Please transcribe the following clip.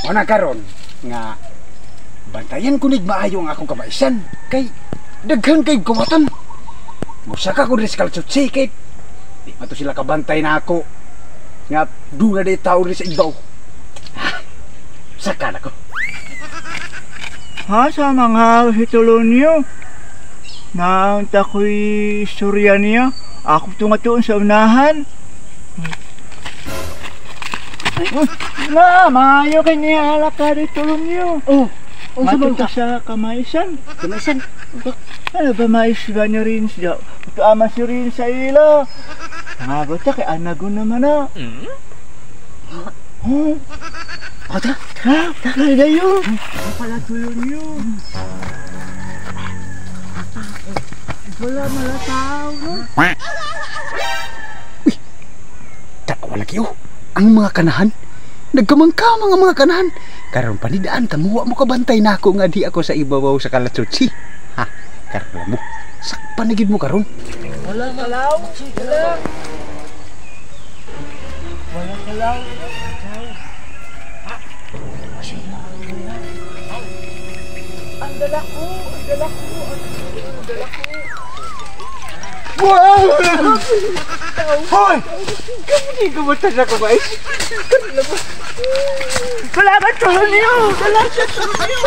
Ana karon nga bantayan ko nig maayo ang akong kamaisan kay daghan kay kumatan. Musaka ko rin sa kaltsutsi kay di mato sila kabantay na ako nga duna day tao rin sa ibaw. Saka na ko. Ha, sa mga hitulon niyo nang takoy istorya niya ako tungatuon sa unahan. Na, maayo kay niya alaka rin tulong niyo. Oh, Matunta sa kamaisan. Kamaisan. Ano ba maisga niya rin siya? Ama si rin sa ila. Nangagot ka kay anago naman na. Oh. O, tara. Ha? Takay na yun. Ano pala tulong niyo? Wala malataw, no? Tawa lagi oh. Ang mga kanahan nagkamangka mga kanahan karon panidaan tamuwa mo kabantay na ako nga di ako sa ibabaw sa kalatsutsi. Ha, karon mo sakpan na gid mo karon. Wala kalaw. Wala kalaw. Ang dala ko. Wow! Hoy! Hindi ko matanda ko ba? Salamat tulong niyo! Salamat tulong niyo!